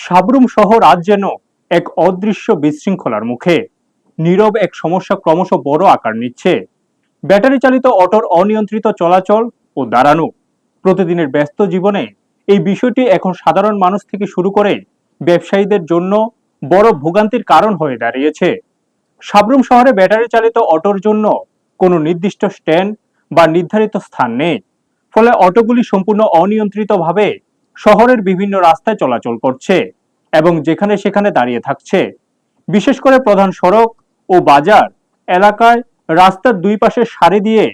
সাবরুম শহর আজ যেন এক অদৃশ্য বিশৃঙ্খলার মুখে। নীরব এক সমস্যা ক্রমশ বড় আকার নিচ্ছে। ব্যাটারি চালিত অটোর অনিয়ন্ত্রিত চলাচল ও দাঁড়ানো। প্রতিদিনের ব্যস্ত জীবনে এই বিষয়টি এখন সাধারণ মানুষ থেকে শুরু করে ব্যবসায়ীদের জন্য বড় ভোগান্তির কারণ হয়ে দাঁড়িয়েছে। সাবরুম শহরে ব্যাটারি চালিত অটোর জন্য কোনো নির্দিষ্ট স্ট্যান্ড বা নির্ধারিত স্থান নেই। ফলে অটোগুলি সম্পূর্ণ অনিয়ন্ত্রিতভাবে শহরের বিভিন্ন রাস্তায় চলাচল করছে এবং যেখানে সেখানে দাঁড়িয়ে থাকছে। বিশেষ করে প্রধান সড়ক ও বাজার এলাকায় রাস্তার দুই পাশে সারি দিয়ে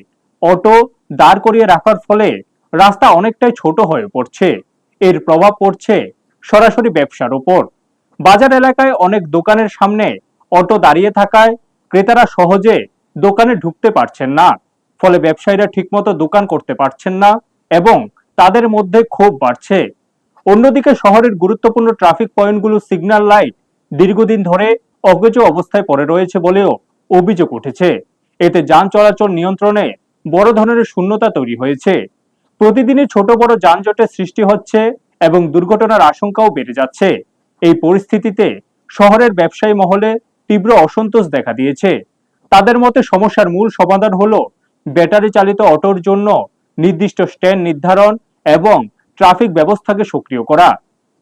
অটো দাঁড় করিয়ে রাখার ফলে রাস্তা অনেকটাই ছোট হয়ে পড়ছে। এর প্রভাব পড়ছে সরাসরি ব্যবসার উপর। বাজার এলাকায় অনেক দোকানের সামনে অটো দাঁড়িয়ে থাকায় ক্রেতারা সহজে দোকানে ঢুকতে পারছেন না। ফলে ব্যবসায়ীরা ঠিকমতো দোকান করতে পারছেন না এবং তাদের মধ্যে ক্ষোভ বাড়ছে। অন্যদিকে শহরের গুরুত্বপূর্ণ ট্রাফিক পয়েন্টগুলোর সিগন্যাল লাইট দীর্ঘদিন ধরে অকেজ অবস্থায় পড়ে রয়েছে বলেও অভিযোগ উঠেছে। এতে যান চলাচল নিয়ন্ত্রণে বড় ধরনের শূন্যতা তৈরি হয়েছে। প্রতিদিনই ছোট বড় যানজটের সৃষ্টি হচ্ছে এবং দুর্ঘটনার আশঙ্কাও বেড়ে যাচ্ছে। এই পরিস্থিতিতে শহরের ব্যবসায়ী মহলে তীব্র অসন্তোষ দেখা দিয়েছে। তাদের মতে সমস্যার মূল সমাধান হলো ব্যাটারি চালিত অটোর জন্য নির্দিষ্ট স্ট্যান্ড নির্ধারণ এবং ট্রাফিক ব্যবস্থাকে সক্রিয় করা।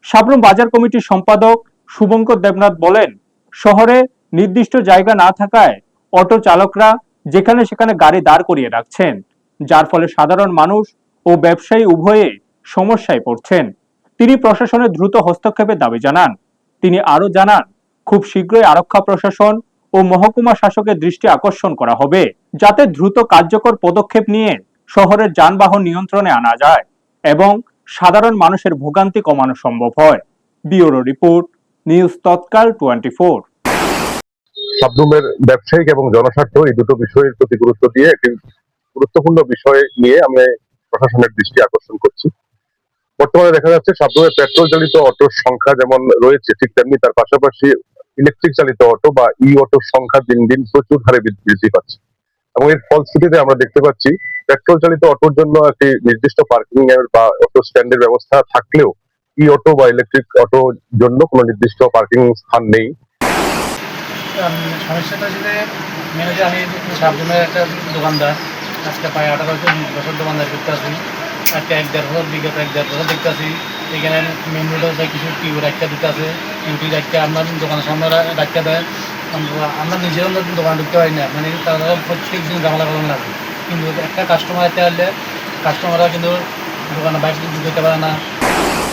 সাবরুম বাজার কমিটির সম্পাদক শুভঙ্কর দেবনাথ বলেন, শহরে নির্দিষ্ট জায়গা না থাকায় অটো চালকরা যেখানে সেখানে গাড়ি দাঁড় করিয়ে রাখছেন, যার ফলে সাধারণ মানুষ ও ব্যবসায়ী উভয়ে সমস্যায় পড়ছেন। তিনি প্রশাসনের দ্রুত হস্তক্ষেপের দাবি জানান। তিনি আরো জানান, খুব শীঘ্রই আরক্ষা প্রশাসন ও মহকুমা শাসকের দৃষ্টি আকর্ষণ করা হবে, যাতে দ্রুত কার্যকর পদক্ষেপ নিয়ে শহরের যানবাহন নিয়ন্ত্রণে আনা যায় এবং সাধারণ মানুষের ভোগান্তি কমানো সম্ভব হয়। ব্যুরো রিপোর্ট, নিউজ তৎকাল 24। সাবরুমের ব্যবসায়িক এবং জনস্বার্থ এই দুটো বিষয়ের প্রতি গুরুত্ব দিয়ে একটি গুরুত্বপূর্ণ বিষয় নিয়ে আমি প্রশাসনের দৃষ্টি আকর্ষণ করছি। বর্তমানে দেখা যাচ্ছে সাবরুমে পেট্রোল চালিত অটোর সংখ্যা যেমন রয়েছে, ঠিক তেমনি তার পাশাপাশি ইলেকট্রিক চালিত অটো বা ই অটোর সংখ্যা দিন দিন প্রচুর হারে বৃদ্ধি পাচ্ছে এবং এর ফলশ্রুতিতে আমরা দেখতে পাচ্ছি পেট্রোল চালিত অটোর জন্য একটি নির্দিষ্ট পার্কিং এর বা অটো স্ট্যান্ডের ব্যবস্থা থাকলেও ই অটো বা ইলেকট্রিক অটোর জন্য কোনো নির্দিষ্ট পার্কিং স্থান নেই। সমস্যাটা যেটা মেনে যে আমি সাবরুমের একটা দোকানদার, আজকে প্রায় 18-19 বছর দোকানদার করতে আসি। একটা 1-1.5 বছর বিগত 1-1.5 বছর দেখতে আসি। এখানে মেন রোডে কিছু টিউ রাখতে দিতে আছে, টিউটি রাখতে আপনার দোকানের সামনে রাখতে দেয়। আমরা নিজেরও দোকান ঢুকতে পারি না, মানে তারা প্রত্যেক দিন জামালা কলম লাগে। কিন্তু একটা কাস্টমার আসলে কাস্টমাররা কিন্তু দোকানে বাইরে ঢুকতে পারে না।